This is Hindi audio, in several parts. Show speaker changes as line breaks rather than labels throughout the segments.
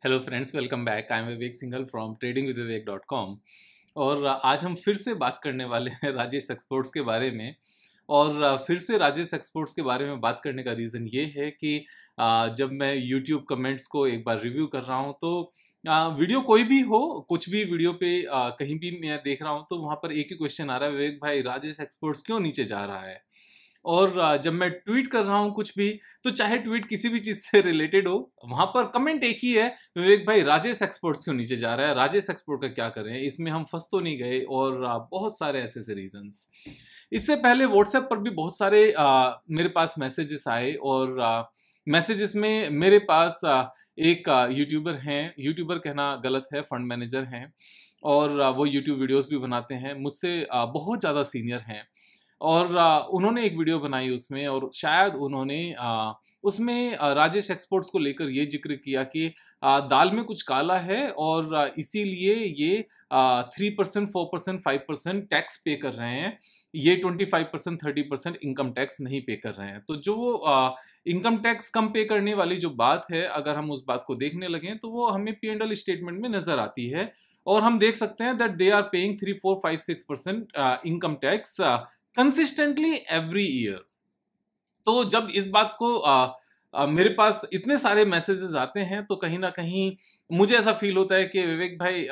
Hello friends, welcome back. I am Vivek Singhal from tradingwithvivek.com। और आज हम फिर से बात करने वाले हैं राजेश एक्सपोर्ट्स के बारे में। और फिर से राजेश एक्सपोर्ट्स के बारे में बात करने का रीज़न ये है कि जब मैं यूट्यूब कमेंट्स को एक बार रिव्यू कर रहा हूँ तो वीडियो कोई भी हो, कुछ भी वीडियो पे कहीं भी मैं देख रहा हूँ तो वहाँ पर एक ही क्वेश्चन आ रहा है, विवेक भाई राजेश एक्सपोर्ट्स क्यों नीचे जा रहा है। और जब मैं ट्वीट कर रहा हूँ कुछ भी, तो चाहे ट्वीट किसी भी चीज़ से रिलेटेड हो, वहाँ पर कमेंट एक ही है, विवेक भाई राजेश एक्सपोर्ट्स क्यों नीचे जा रहा है, राजेश एक्सपोर्ट का क्या करें, इसमें हम फंस तो नहीं गए। और बहुत सारे ऐसे ऐसे रीजंस। इससे पहले व्हाट्सएप पर भी बहुत सारे मेरे पास मैसेजेस आए। और मैसेजेस में मेरे पास एक यूट्यूबर हैं, यूट्यूबर कहना गलत है, फंड मैनेजर हैं। और वो यूट्यूब वीडियोस भी बनाते हैं, मुझसे बहुत ज़्यादा सीनियर हैं। और उन्होंने एक वीडियो बनाई उसमें, और शायद उन्होंने उसमें राजेश एक्सपोर्ट्स को लेकर ये जिक्र किया कि दाल में कुछ काला है और इसीलिए ये 3%, 4%, 5% टैक्स पे कर रहे हैं, ये 25%, 30% इनकम टैक्स नहीं पे कर रहे हैं। तो जो इनकम टैक्स कम पे करने वाली जो बात है, अगर हम उस बात को देखने लगें तो वो हमें P&L स्टेटमेंट में नजर आती है। और हम देख सकते हैं that they are paying 3, 4, 5, 6% income tax consistently every year. तो जब इस बात को मेरे पास इतने सारे मैसेजेस आते हैं तो कहीं ना कहीं मुझे ऐसा फील होता है कि विवेक भाई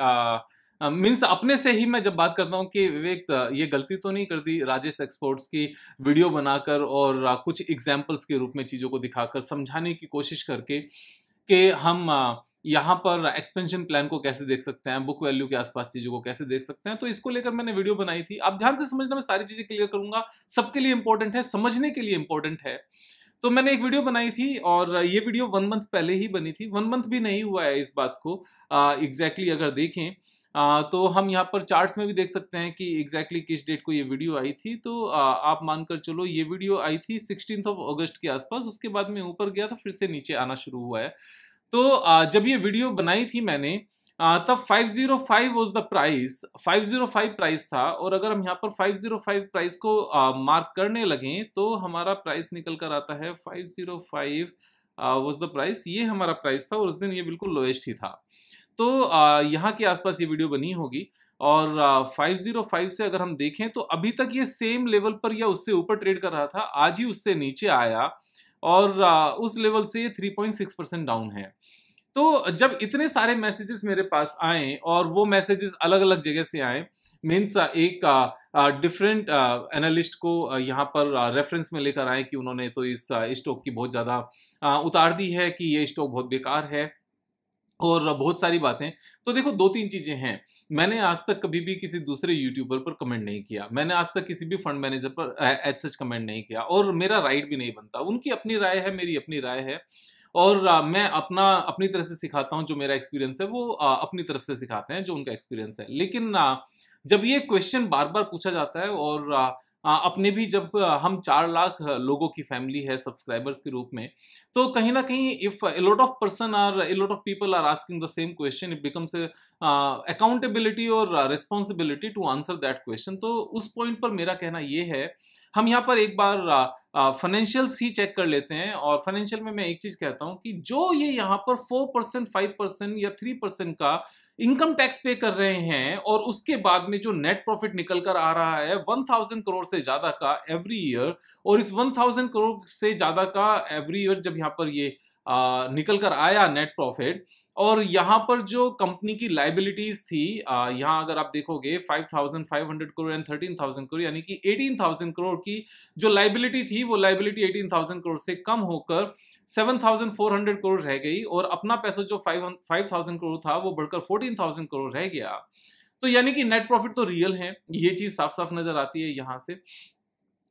मीन्स अपने से ही मैं जब बात करता हूँ कि विवेक ये गलती तो नहीं कर दी राजेश एक्सपोर्ट्स की वीडियो बनाकर और कुछ एग्जाम्पल्स के रूप में चीज़ों को दिखाकर समझाने की कोशिश करके कि हम यहाँ पर एक्सपेंशन प्लान को कैसे देख सकते हैं, बुक वैल्यू के आसपास चीज़ों को कैसे देख सकते हैं। तो इसको लेकर मैंने वीडियो बनाई थी। आप ध्यान से समझना, मैं सारी चीज़ें क्लियर करूंगा, सबके लिए इंपॉर्टेंट है, समझने के लिए इंपॉर्टेंट है। तो मैंने एक वीडियो बनाई थी और ये वीडियो 1 मंथ पहले ही बनी थी। 1 मंथ भी नहीं हुआ है इस बात को एग्जैक्टली अगर देखें तो हम यहाँ पर चार्ट्स में भी देख सकते हैं कि एग्जैक्टली किस डेट को ये वीडियो आई थी। तो आप मानकर चलो ये वीडियो आई थी 16 अगस्त के आसपास। उसके बाद में ऊपर गया तो फिर से नीचे आना शुरू हुआ है। तो जब ये वीडियो बनाई थी मैंने तब 505 वाज द प्राइस, 505 प्राइस था। और अगर हम यहाँ पर 505 प्राइस को मार्क करने लगे तो हमारा प्राइस निकल कर आता है 505 वाज द प्राइस। ये हमारा प्राइस था और उस दिन ये बिल्कुल लोएस्ट ही था। तो यहाँ के आसपास ये वीडियो बनी होगी। और 505 से अगर हम देखें तो अभी तक ये सेम लेवल पर या उससे ऊपर ट्रेड कर रहा था, आज ही उससे नीचे आया और उस लेवल से ये 3.6% डाउन है। तो जब इतने सारे मैसेजेस मेरे पास आए और वो मैसेजेस अलग अलग जगह से आए, मीन्स एक डिफरेंट एनालिस्ट को यहाँ पर रेफरेंस में लेकर आए कि उन्होंने तो इस स्टॉक की बहुत ज़्यादा उतार दी है, कि ये स्टॉक बहुत बेकार है और बहुत सारी बातें। तो देखो, दो तीन चीजें हैं। मैंने आज तक कभी भी किसी दूसरे यूट्यूबर पर कमेंट नहीं किया, मैंने आज तक किसी भी फंड मैनेजर पर एज सच कमेंट नहीं किया, और मेरा राइट भी नहीं बनता। उनकी अपनी राय है, मेरी अपनी राय है। और मैं अपनी तरफ से सिखाता हूँ, जो मेरा एक्सपीरियंस है वो अपनी तरफ से सिखाते हैं जो उनका एक्सपीरियंस है। लेकिन जब ये क्वेश्चन बार बार पूछा जाता है और अपने भी जब हम 4 लाख लोगों की फैमिली है सब्सक्राइबर्स के रूप में, तो कहीं ना कहीं if a lot of people are asking the same question, it becomes a accountability और responsibility to answer that question। तो उस पॉइंट पर मेरा कहना ये है, हम यहाँ पर एक बार फाइनेंशियल्स ही चेक कर लेते हैं। और फाइनेंशियल में मैं एक चीज कहता हूँ कि जो ये यहाँ पर 4%, 5% या 3% का इनकम टैक्स पे कर रहे हैं और उसके बाद में जो नेट प्रॉफिट निकल कर आ रहा है 1000 करोड़ से ज्यादा का एवरी ईयर, और इस 1000 करोड़ से ज्यादा का एवरी ईयर जब यहाँ पर ये निकल कर आया नेट प्रॉफिट, और यहाँ पर जो कंपनी की लाइबिलिटीज थी, यहाँ अगर आप देखोगे 5500 करोड़ एंड 13000 करोड़, यानी कि 18000 करोड़ की जो लाइबिलिटी थी, वो लाइबिलिटी 18000 करोड़ से कम होकर 7400 करोड़ रह गई, और अपना पैसा जो 5000 करोड़ था वो बढ़कर 14000 करोड़ रह गया। तो यानी कि नेट प्रॉफिट तो रियल है, ये चीज साफ साफ नजर आती है यहां से।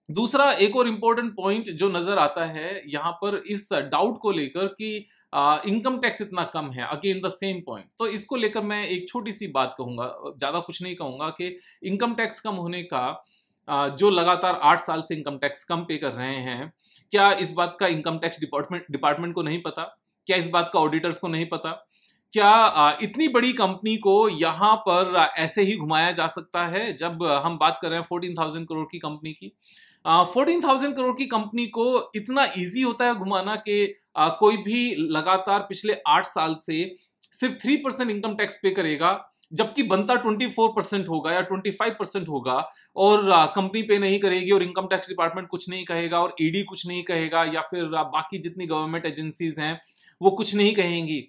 दूसरा एक और इम्पोर्टेंट पॉइंट जो नजर आता है यहाँ पर इस डाउट को लेकर कि इनकम टैक्स इतना कम है, अगेन द सेम पॉइंट। तो इसको लेकर मैं एक छोटी सी बात कहूंगा, ज्यादा कुछ नहीं कहूंगा, कि इनकम टैक्स कम होने का जो लगातार 8 साल से इनकम टैक्स कम पे कर रहे हैं, क्या इस बात का इनकम टैक्स डिपार्टमेंट को नहीं पता? क्या इस बात का ऑडिटर्स को नहीं पता? क्या इतनी बड़ी कंपनी को यहाँ पर ऐसे ही घुमाया जा सकता है? जब हम बात कर रहे हैं 14,000 करोड़ की कंपनी की, 14,000 करोड़ की कंपनी को इतना इजी होता है घुमाना कि कोई भी लगातार पिछले 8 साल से सिर्फ 3% इनकम टैक्स पे करेगा, जबकि बनता 24% होगा या 25% होगा, और कंपनी पे नहीं करेगी और इनकम टैक्स डिपार्टमेंट कुछ नहीं कहेगा और ईडी कुछ नहीं कहेगा या फिर बाकी जितनी गवर्नमेंट एजेंसीज हैं वो कुछ नहीं कहेंगी।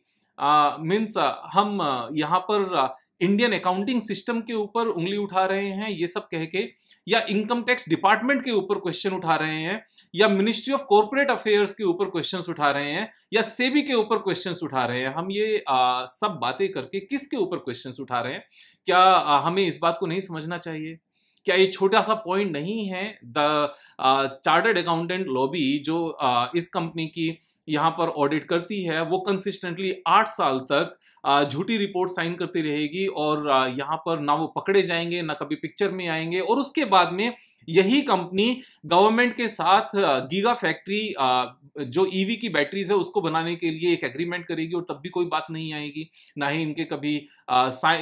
मीन्स हम यहाँ पर इंडियन अकाउंटिंग सिस्टम के ऊपर उंगली उठा रहे हैं ये सब कह के, या इनकम टैक्स डिपार्टमेंट के ऊपर क्वेश्चन उठा रहे हैं, या मिनिस्ट्री ऑफ कॉर्पोरेट अफेयर्स के ऊपर क्वेश्चंस उठा रहे हैं, या सेबी के ऊपर क्वेश्चंस उठा रहे हैं। हम ये सब बातें करके किसके ऊपर क्वेश्चंस उठा रहे हैं? क्या हमें इस बात को नहीं समझना चाहिए? क्या ये छोटा सा पॉइंट नहीं है? द चार्टर्ड अकाउंटेंट लॉबी जो इस कंपनी की यहाँ पर ऑडिट करती है वो कंसिस्टेंटली 8 साल तक झूठी रिपोर्ट साइन करती रहेगी, और यहाँ पर ना वो पकड़े जाएंगे ना कभी पिक्चर में आएंगे, और उसके बाद में यही कंपनी गवर्नमेंट के साथ गीगा फैक्ट्री जो ईवी की बैटरीज है उसको बनाने के लिए एक एग्रीमेंट करेगी, और तब भी कोई बात नहीं आएगी। ना ही इनके कभी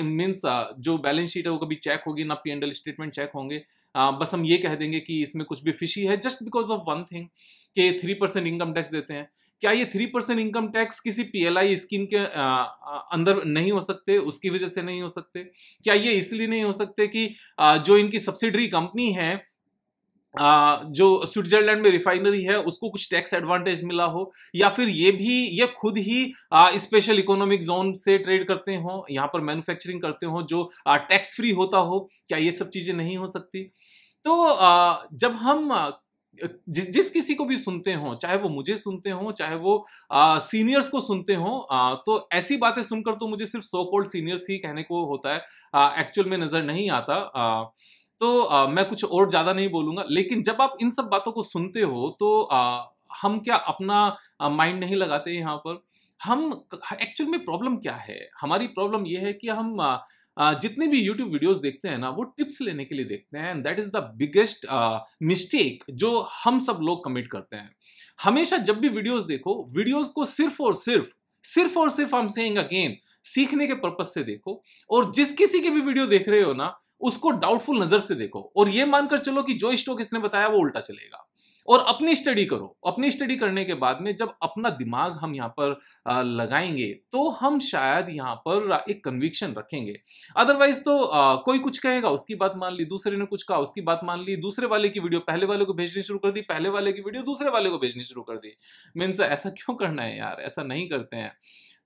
मीन्स जो बैलेंस शीट है वो कभी चेक होगी, ना P&L स्टेटमेंट चेक होंगे। बस हम ये कह देंगे कि इसमें कुछ भी फिशी है, just because of one thing कि 3% इनकम टैक्स देते हैं। क्या ये 3% इनकम टैक्स किसी PLI स्कीम के अंदर नहीं हो सकते? उसकी वजह से नहीं हो सकते? क्या ये इसलिए नहीं हो सकते कि जो इनकी सब्सिडरी कंपनी है, जो स्विट्जरलैंड में रिफाइनरी है, उसको कुछ टैक्स एडवांटेज मिला हो, या फिर ये खुद ही स्पेशल इकोनॉमिक जोन से ट्रेड करते हो, यहाँ पर मैन्युफैक्चरिंग करते हो जो टैक्स फ्री होता हो? क्या ये सब चीजें नहीं हो सकती? तो जब हम जिस किसी को भी सुनते हो, चाहे वो मुझे सुनते हो, चाहे वो सीनियर्स को सुनते हो, तो ऐसी बातें सुनकर तो मुझे सिर्फ सो कॉल्ड सीनियर्स ही कहने को होता है, एक्चुअल में नजर नहीं आता। तो मैं कुछ और ज्यादा नहीं बोलूंगा, लेकिन जब आप इन सब बातों को सुनते हो तो हम क्या अपना माइंड नहीं लगाते यहाँ पर? हम एक्चुअल में प्रॉब्लम क्या है? हमारी प्रॉब्लम यह है कि हम जितने भी YouTube वीडियोस देखते हैं ना, वो टिप्स लेने के लिए देखते हैं, and that is the biggest mistake जो हम सब लोग कमिट करते हैं। हमेशा जब भी वीडियोस देखो, वीडियोस को सिर्फ और सिर्फ आई एम सेइंग अगेन, सीखने के पर्पस से देखो, और जिस किसी की भी वीडियो देख रहे हो ना, उसको डाउटफुल नजर से देखो, और ये मानकर चलो कि जो स्टॉक इसने बताया वो उल्टा चलेगा, और अपनी स्टडी करो। अपनी स्टडी करने के बाद में जब अपना दिमाग हम यहाँ पर लगाएंगे तो हम शायद यहाँ पर एक कन्विक्शन रखेंगे। अदरवाइज तो कोई कुछ कहेगा उसकी बात मान ली, दूसरे ने कुछ कहा उसकी बात मान ली, दूसरे वाले की वीडियो पहले वाले को भेजनी शुरू कर दी, पहले वाले की वीडियो दूसरे वाले को भेजनी शुरू कर दी। मीन्स ऐसा क्यों करना है यार? ऐसा नहीं करते हैं।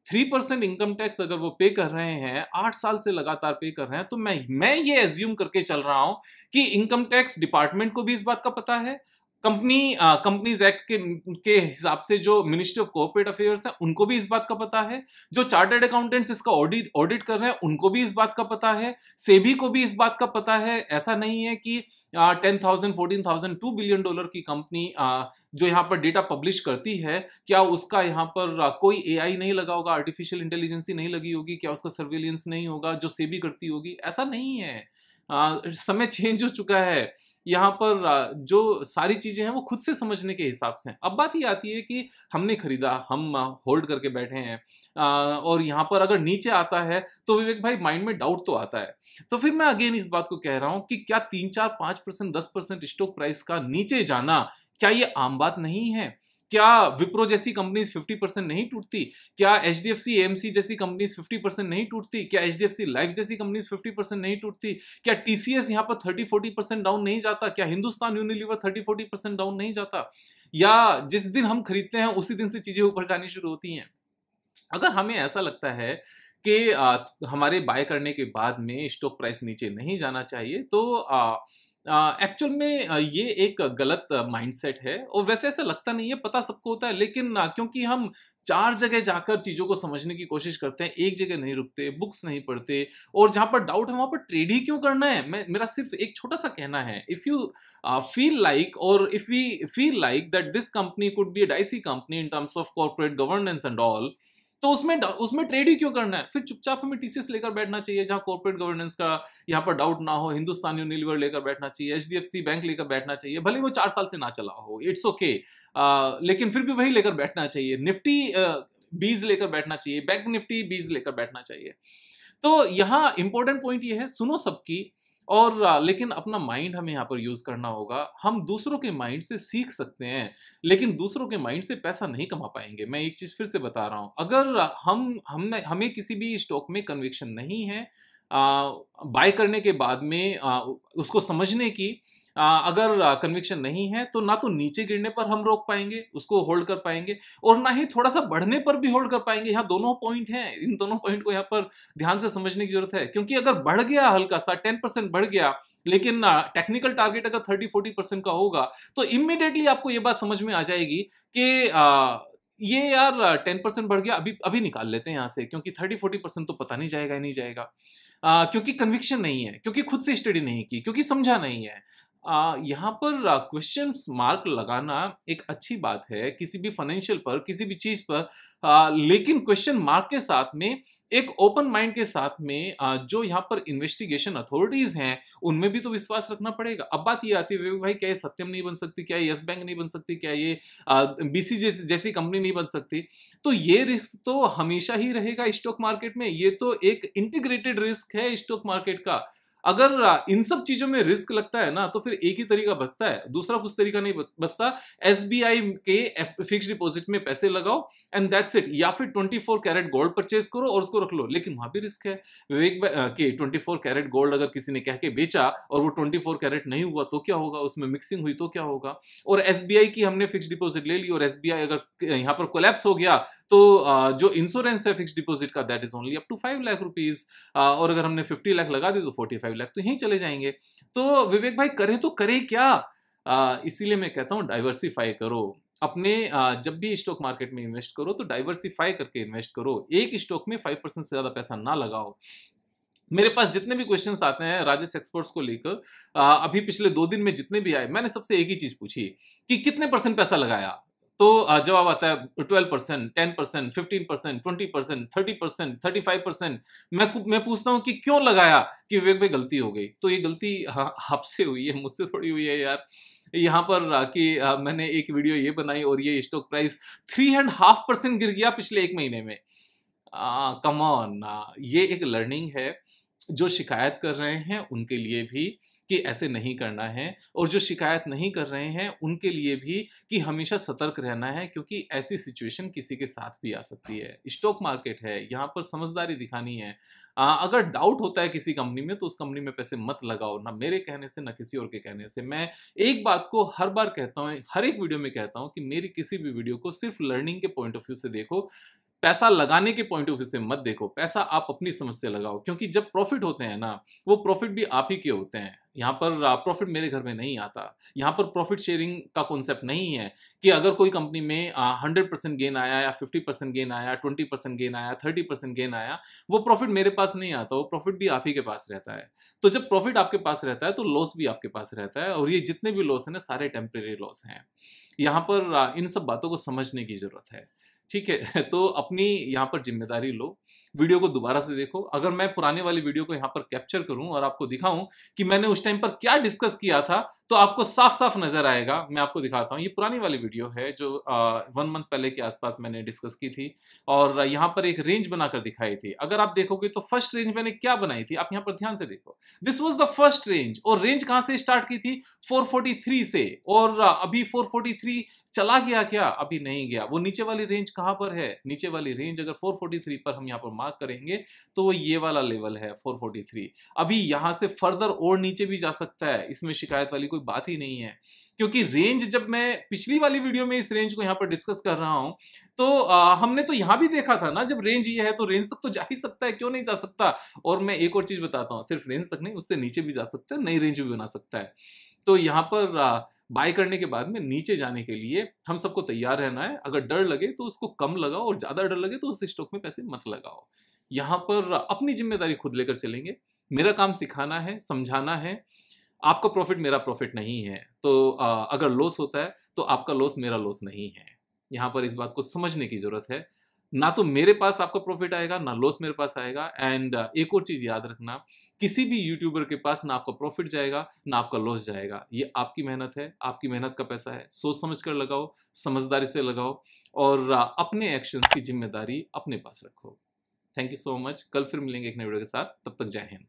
3% इनकम टैक्स अगर वो पे कर रहे हैं, 8 साल से लगातार पे कर रहे हैं, तो मैं ये एज्यूम करके चल रहा हूं कि इनकम टैक्स डिपार्टमेंट को भी इस बात का पता है, कंपनीज एक्ट के हिसाब से जो मिनिस्ट्री ऑफ कॉर्पोरेट अफेयर्स है उनको भी इस बात का पता है, जो चार्टर्ड अकाउंटेंट्स इसका ऑडिट कर रहे हैं उनको भी इस बात का पता है, सेबी को भी इस बात का पता है। ऐसा नहीं है कि 10,000 14,000 $2 बिलियन की कंपनी जो यहाँ पर डेटा पब्लिश करती है, क्या उसका यहाँ पर कोई AI नहीं लगा होगा, आर्टिफिशियल इंटेलिजेंस नहीं लगी होगी, क्या उसका सर्वेलेंस नहीं होगा जो सेबी करती होगी? ऐसा नहीं है। समय चेंज हो चुका है। यहाँ पर जो सारी चीजें हैं वो खुद से समझने के हिसाब से हैं। अब बात ये आती है कि हमने खरीदा, हम होल्ड करके बैठे हैं, और यहाँ पर अगर नीचे आता है तो विवेक भाई माइंड में डाउट तो आता है। तो फिर मैं अगेन इस बात को कह रहा हूं कि क्या 3-4-5% 10% स्टॉक प्राइस का नीचे जाना, क्या ये आम बात नहीं है? क्या विप्रो जैसी कंपनीज 50% नहीं टूटती? क्या HDFC AMC जैसी कंपनीज 50% नहीं टूटती? क्या HDFC लाइफ जैसी कंपनीज 50% नहीं टूटती? क्या TCS यहाँ पर 30-40% डाउन नहीं जाता? क्या हिंदुस्तान यूनिलीवर 30-40% डाउन नहीं जाता? या जिस दिन हम खरीदते हैं उसी दिन से चीजें ऊपर जानी शुरू होती हैं? अगर हमें ऐसा लगता है कि हमारे बाय करने के बाद में स्टॉक प्राइस नीचे नहीं जाना चाहिए, तो एक्चुअल में ये एक गलत माइंडसेट है, और वैसे ऐसा लगता नहीं है, पता सबको होता है, लेकिन क्योंकि हम 4 जगह जाकर चीजों को समझने की कोशिश करते हैं, एक जगह नहीं रुकते, बुक्स नहीं पढ़ते, और जहां पर डाउट है वहां पर ट्रेड ही क्यों करना है? मेरा सिर्फ एक छोटा सा कहना है, इफ यू फील लाइक, और if we feel like that this company could be a dicey company in terms of corporate governance and all, तो उसमें ट्रेड ही क्यों करना है? फिर चुपचाप हमें TCS लेकर बैठना चाहिए जहां कॉर्पोरेट गवर्नेंस का यहाँ पर डाउट ना हो, हिंदुस्तान यूनिलीवर लेकर बैठना चाहिए, HDFC बैंक लेकर बैठना चाहिए, भले वो 4 साल से ना चला हो, इट्स ओके, लेकिन फिर भी वही लेकर बैठना चाहिए। निफ्टी बीज लेकर बैठना चाहिए, बैंक निफ्टी बीज लेकर बैठना चाहिए। तो यहाँ इंपॉर्टेंट पॉइंट ये है, सुनो सबकी, और लेकिन अपना माइंड हमें यहाँ पर यूज़ करना होगा। हम दूसरों के माइंड से सीख सकते हैं, लेकिन दूसरों के माइंड से पैसा नहीं कमा पाएँगे। मैं एक चीज़ फिर से बता रहा हूँ, अगर हमें किसी भी स्टॉक में कन्विक्शन नहीं है, बाय करने के बाद में उसको समझने की अगर कन्विक्शन नहीं है, तो ना तो नीचे गिरने पर हम रोक पाएँगे, उसको होल्ड कर पाएँगे, और ना ही थोड़ा-सा बढ़ने पर भी होल्ड कर पाएँगे। यहाँ दोनों पॉइंट हैं, इन दोनों पॉइंट को यहाँ पर ध्यान से समझने की ज़रूरत है। क्योंकि अगर बढ़ गया हल्का-सा 10% बढ़ गया, लेकिन टेक्निकल टारगेट अगर 30-40% का होगा, तो इमीडिएटली आपको ये बात समझ में आ जाएगी कि ये यार 10% बढ़ गया, अभी अभी निकाल लेते हैं यहाँ से, क्योंकि 30-40% तो पता नहीं जाएगा ही नहीं जाएगा। क्योंकि कन्विक्शन नहीं है, क्योंकि खुद से स्टडी नहीं की, क्योंकि समझा नहीं है। यहाँ पर क्वेश्चंस मार्क लगाना एक अच्छी बात है किसी भी फाइनेंशियल पर, किसी भी चीज पर, लेकिन क्वेश्चन मार्क के साथ में एक ओपन माइंड के साथ में जो यहाँ पर इन्वेस्टिगेशन अथॉरिटीज हैं उनमें भी तो विश्वास रखना पड़ेगा। अब बात ये आती है विवेक भाई, क्या ये सत्यम नहीं बन सकती, क्या ये यस बैंक नहीं बन सकती, क्या ये बीसी जैसी कंपनी नहीं बन सकती? तो ये रिस्क तो हमेशा ही रहेगा स्टॉक मार्केट में। ये तो एक इंटीग्रेटेड रिस्क है स्टॉक मार्केट का। अगर इन सब चीजों में रिस्क लगता है ना, तो फिर एक ही तरीका बचता है, दूसरा कुछ तरीका नहीं बचता। एसबीआई के फिक्स डिपॉजिट में पैसे लगाओ एंड दैट्स इट, या फिर 24 कैरेट गोल्ड परचेज करो और उसको रख लो। लेकिन वहां भी रिस्क है विवेक के 24 कैरेट गोल्ड अगर किसी ने कह के बेचा और वो 24 कैरेट नहीं हुआ तो क्या होगा, उसमें मिक्सिंग हुई तो क्या होगा? और एसबीआई की हमने फिक्स डिपॉजिट ले ली और एसबीआई अगर यहाँ पर कोलैप्स हो गया, तो जो इंश्योरेंस है फिक्स डिपॉजिट का, that is only up to 5 lakh rupees, और अगर हमने 50 लाख लगा दी तो 45 लाख तो यहीं चले जाएंगे। तो विवेक भाई करें तो करें क्या? इसीलिए मैं कहता हूं डाइवर्सिफाई करो। अपने जब भी स्टॉक मार्केट में इन्वेस्ट करो तो डाइवर्सिफाई करके इन्वेस्ट करो, एक स्टॉक में 5% से ज्यादा पैसा ना लगाओ। मेरे पास जितने भी क्वेश्चंस आते हैं राजेश एक्सपोर्ट्स को लेकर, अभी पिछले 2 दिन में जितने भी आए, मैंने सबसे एक ही चीज पूछी कि कितने परसेंट पैसा लगाया। तो जवाब आता है 12%, 10%, 15%, 20%, 30%, 35%। मैं पूछता हूं कि क्यों लगाया, कि विवेक भाई गलती हो गई। तो ये गलती आपसे हुई है, मुझसे थोड़ी हुई है यार। यहाँ पर कि मैंने एक वीडियो ये बनाई और ये स्टॉक प्राइस 3.5% गिर गया पिछले 1 महीने में। कम ऑन, ये एक लर्निंग है। जो शिकायत कर रहे हैं उनके लिए भी कि ऐसे नहीं करना है, और जो शिकायत नहीं कर रहे हैं उनके लिए भी कि हमेशा सतर्क रहना है, क्योंकि ऐसी सिचुएशन किसी के साथ भी आ सकती है। स्टॉक मार्केट है, यहाँ पर समझदारी दिखानी है। अगर डाउट होता है किसी कंपनी में तो उस कंपनी में पैसे मत लगाओ, ना मेरे कहने से ना किसी और के कहने से। मैं एक बात को हर बार कहता हूँ, हर एक वीडियो में कहता हूँ कि मेरी किसी भी वीडियो को सिर्फ लर्निंग के पॉइंट ऑफ व्यू से देखो, पैसा लगाने के पॉइंट ऑफ व्यू से मत देखो। पैसा आप अपनी समझ से लगाओ, क्योंकि जब प्रॉफिट होते हैं ना, वो प्रॉफिट भी आप ही के होते हैं। यहाँ पर प्रॉफिट मेरे घर में नहीं आता। यहाँ पर प्रॉफिट शेयरिंग का कॉन्सेप्ट नहीं है कि अगर कोई कंपनी में 100% गेन आया या 50% गेन आया, 20% गेन आया, 30% गेन आया, वो प्रॉफिट मेरे पास नहीं आता, वो प्रॉफिट भी आप ही के पास रहता है। तो जब प्रॉफिट आपके पास रहता है तो लॉस भी आपके पास रहता है, और ये जितने भी लॉस हैं ना, सारे टेम्परेरी लॉस हैं। यहाँ पर इन सब बातों को समझने की जरूरत है, ठीक है? तो अपनी यहाँ पर जिम्मेदारी लो, वीडियो को दोबारा से देखो। अगर मैं पुराने वाली वीडियो को यहाँ पर कैप्चर करूं और आपको दिखाऊं कि मैंने उस टाइम पर क्या डिस्कस किया था, तो आपको साफ साफ नजर आएगा। मैं आपको दिखाता हूं, ये पुरानी वाली वीडियो है जो 1 मंथ पहले के आसपास मैंने डिस्कस की थी, और यहाँ पर एक रेंज बनाकर दिखाई थी। अगर आप देखोगे तो फर्स्ट रेंज मैंने क्या बनाई थी, आप यहाँ पर ध्यान से देखो। This was the first range, और रेंज कहां से स्टार्ट की थी? 443 से, और अभी 443 चला गया क्या? अभी नहीं गया। वो नीचे वाली रेंज कहां पर है? नीचे वाली रेंज अगर 443 पर हम यहाँ पर मार्क करेंगे तो वो ये वाला लेवल है 443। अभी यहां से फर्दर और नीचे भी जा सकता है, इसमें शिकायत वाली कोई बात ही नहीं है। क्योंकि रेंज, जब मैं पिछली वाली वीडियो में इस रेंज को यहाँ पर डिस्कस कर रहा हूं, तो हमने तो यहां भी देखा था ना, जब रेंज ये है तो रेंज तक तो जा ही सकता है, क्यों नहीं जा सकता? और मैं एक और चीज बताता हूं, सिर्फ रेंज तक नहीं, उससे नीचे भी जा सकता है, नई रेंज भी बना सकता है। तो यहाँ पर बाय करने के बाद में नीचे जाने के लिए हम सबको तैयार रहना है। अगर डर लगे तो उसको कम लगाओ, और ज्यादा डर लगे तो उस स्टॉक में पैसे मत लगाओ। यहाँ पर अपनी जिम्मेदारी खुद लेकर चलेंगे। मेरा काम सिखाना है, समझाना है। आपका प्रॉफिट मेरा प्रॉफिट नहीं है, तो अगर लॉस होता है तो आपका लॉस मेरा लॉस नहीं है। यहाँ पर इस बात को समझने की जरूरत है। ना तो मेरे पास आपका प्रॉफिट आएगा, ना लॉस मेरे पास आएगा। एंड एक और चीज याद रखना, किसी भी यूट्यूबर के पास ना आपका प्रॉफिट जाएगा ना आपका लॉस जाएगा। ये आपकी मेहनत है, आपकी मेहनत का पैसा है। सोच समझ कर लगाओ, समझदारी से लगाओ, और अपने एक्शंस की जिम्मेदारी अपने पास रखो। Thank you so much. कल फिर मिलेंगे एक नए वीडियो के साथ, तब तक जय हिंद।